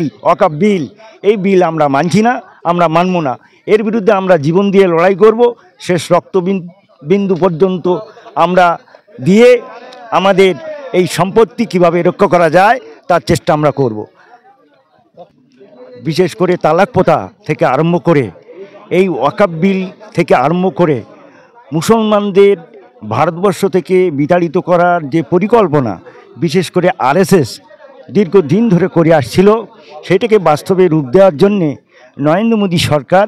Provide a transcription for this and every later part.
ওয়াকফ বিল, এই বিল আমরা মানছি না, আমরা মানব না। এর বিরুদ্ধে আমরা জীবন দিয়ে লড়াই করব, শেষ রক্তবিন্দু পর্যন্ত আমরা দিয়ে আমাদের এই সম্পত্তি কিভাবে রক্ষা করা যায় তার চেষ্টা আমরা করব। বিশেষ করে তালাক প্রথা থেকে আরম্ভ করে এই ওয়াকফ বিল থেকে আরম্ভ করে মুসলমানদের ভারতবর্ষ থেকে বিতাড়িত করার যে পরিকল্পনা, বিশেষ করে আরএসএস দীর্ঘদিন ধরে করে আসছিল, সেটাকে বাস্তবে রূপ দেওয়ার জন্যে নরেন্দ্র মোদী সরকার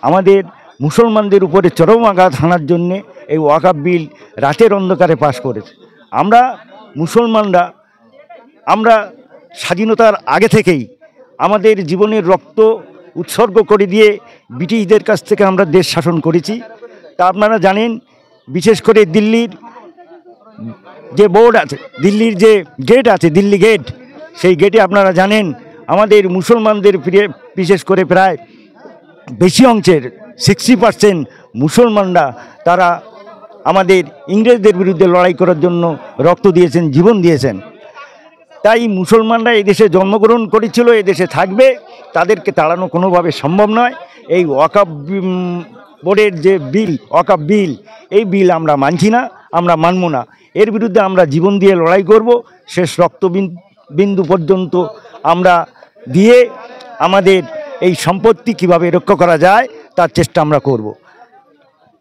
আমাদের মুসলমানদের উপরে চরম আঘাত হানার জন্যে এই ওয়াকফ বিল রাতের অন্ধকারে পাশ করেছে। আমরা মুসলমানরা আমরা স্বাধীনতার আগে থেকেই আমাদের জীবনের রক্ত উৎসর্গ করে দিয়ে ব্রিটিশদের কাছ থেকে আমরা দেশ শাসন করেছি। তা আপনারা জানেন, বিশেষ করে দিল্লির যে বোর্ড আছে, দিল্লির যে গেট আছে, দিল্লি গেট, সেই গেটে আপনারা জানেন আমাদের মুসলমানদের বিশেষ করে প্রায় বেশি অংশের 60% মুসলমানরা তারা আমাদের ইংরেজদের বিরুদ্ধে লড়াই করার জন্য রক্ত দিয়েছেন, জীবন দিয়েছেন। তাই মুসলমানরা এদেশে জন্মগ্রহণ করেছিল, এদেশে থাকবে, তাদেরকে তাড়ানো কোনোভাবে সম্ভব নয়। এই ওয়াকফ বোর্ডের যে বিল, ওয়াকফ বিল, এই বিল আমরা মানছি না, আমরা মানব না। এর বিরুদ্ধে আমরা জীবন দিয়ে লড়াই করব, শেষ রক্তবিন্দু পর্যন্ত আমরা দিয়ে আমাদের এই সম্পত্তি কিভাবে রক্ষা করা যায় তার চেষ্টা আমরা করব।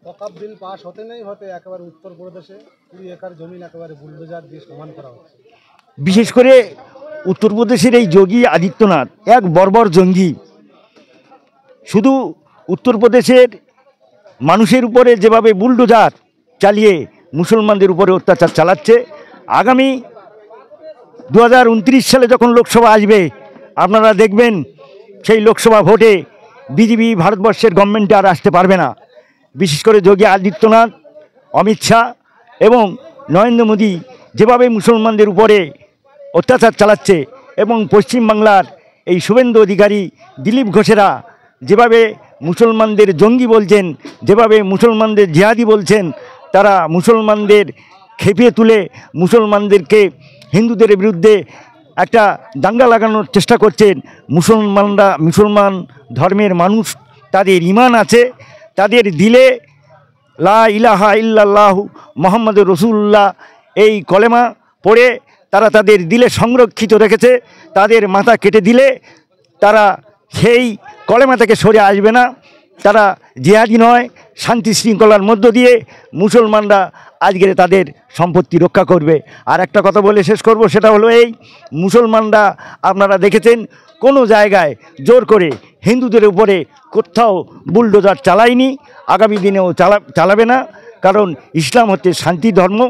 ওয়াকফ বিল পাস হতে নেই হতে একেবারে উত্তরপ্রদেশে 20 একর জমি একেবারে বুলডোজার দিয়ে সমান করা হচ্ছে। বিশেষ করে উত্তরপ্রদেশের এই যোগী আদিত্যনাথ এক বর্বর জঙ্গি। শুধু উত্তরপ্রদেশের মানুষের উপরে যেভাবে বুলডোজার চালিয়ে মুসলমানদের উপরে অত্যাচার চালাচ্ছে, আগামী 2029 সালে যখন লোকসভা আসবে আপনারা দেখবেন সেই লোকসভা ভোটে বিজেপি ভারতবর্ষের গভর্নমেন্টে আর আসতে পারবে না। বিশেষ করে যোগী আদিত্যনাথ, অমিত শাহ এবং নরেন্দ্র মোদী যেভাবে মুসলমানদের উপরে অত্যাচার চালাচ্ছে এবং পশ্চিমবাংলার এই শুভেন্দু অধিকারী, দিলীপ ঘোষেরা যেভাবে মুসলমানদের জঙ্গি বলছেন, যেভাবে মুসলমানদের জিহাদি বলছেন, তারা মুসলমানদের খেপিয়ে তুলে মুসলমানদেরকে হিন্দুদের বিরুদ্ধে একটা দাঙ্গা লাগানোর চেষ্টা করছেন। মুসলমান ধর্মের মানুষ, তাদের ঈমান আছে, তাদের দিলে লা ইলাহা ইল্লাল্লাহু মুহাম্মাদুর রাসূলুল্লাহ এই কলেমা পড়ে তারা তাদের দিলে সংরক্ষিত রেখেছে। তাদের মাথা কেটে দিলে তারা সেই কলেমা থেকে সরে আসবে না। তারা জিহাদি নয়, শান্তি শৃঙ্খলার মধ্য দিয়ে মুসলমানরা আজকে তাদের সম্পত্তি রক্ষা করবে। আর একটা কথা বলে শেষ করব, সেটা হলো এই, মুসলমানরা আপনারা দেখেছেন কোনো জায়গায় জোর করে হিন্দুদের উপরে কোথাও বুলডোজার চালায়নি, আগামী দিনেও চালাবে না। কারণ ইসলাম হচ্ছে শান্তি ধর্ম,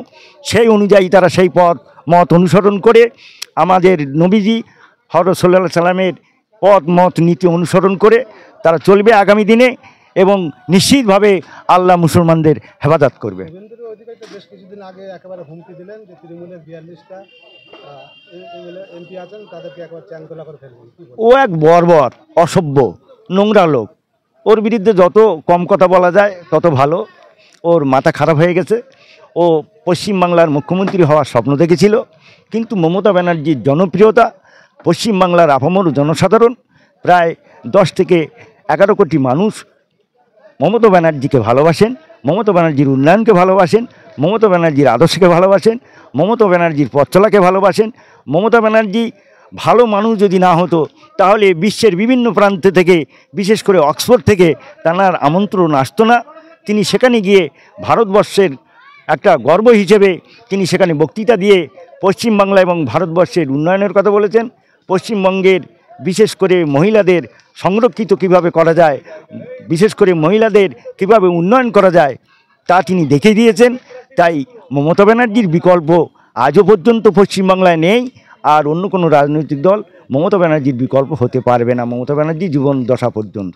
সেই অনুযায়ী তারা সেই মত অনুসরণ করে আমাদের নবীজি হযরত সাল্লাল্লাহু আলাইহি সাল্লামের মত নীতি অনুসরণ করে তারা চলবে আগামী দিনে, এবং নিশ্চিতভাবে আল্লাহ মুসলমানদের হেফাজত করবে। বেশ কিছুদিন আগে একেবারে হুমকি দিলেন যে তৃণমূলের 42টা এমপি আছেন তাদেরকে একবার চ্যাংদোলা করে ফেলবেন। ও এক বর্বর, অসভ্য, নোংরা লোক। ওর বিরুদ্ধে যত কম কথা বলা যায় তত ভালো। ওর মাথা খারাপ হয়ে গেছে। ও পশ্চিমবাংলার মুখ্যমন্ত্রী হওয়ার স্বপ্ন দেখেছিল, কিন্তু মমতা ব্যানার্জির জনপ্রিয়তা, পশ্চিমবাংলার আপামর জনসাধারণ প্রায় 10 থেকে 11 কোটি মানুষ মমতা ব্যানার্জিকে ভালোবাসেন, মমতা ব্যানার্জির উন্নয়নকে ভালোবাসেন, মমতা ব্যানার্জির আদর্শকে ভালোবাসেন, মমতা ব্যানার্জির পথ চলাকে ভালোবাসেন। মমতা ব্যানার্জি ভালো মানুষ যদি না হতো তাহলে বিশ্বের বিভিন্ন প্রান্ত থেকে, বিশেষ করে অক্সফোর্ড থেকে তার আমন্ত্রণ আসতো না। তিনি সেখানে গিয়ে ভারতবর্ষের একটা গর্ব হিসেবে তিনি সেখানে বক্তৃতা দিয়ে পশ্চিমবাংলা এবং ভারতবর্ষের উন্নয়নের কথা বলেছেন। পশ্চিমবঙ্গের বিশেষ করে মহিলাদের সংরক্ষিত কিভাবে করা যায়, বিশেষ করে মহিলাদের কিভাবে উন্নয়ন করা যায় তা তিনি দেখিয়ে দিয়েছেন। তাই মমতা ব্যানার্জির বিকল্প আজও পর্যন্ত পশ্চিমবাংলায় নেই, আর অন্য কোনো রাজনৈতিক দল মমতা ব্যানার্জির বিকল্প হতে পারবে না মমতা ব্যানার্জি জীবন দশা পর্যন্ত।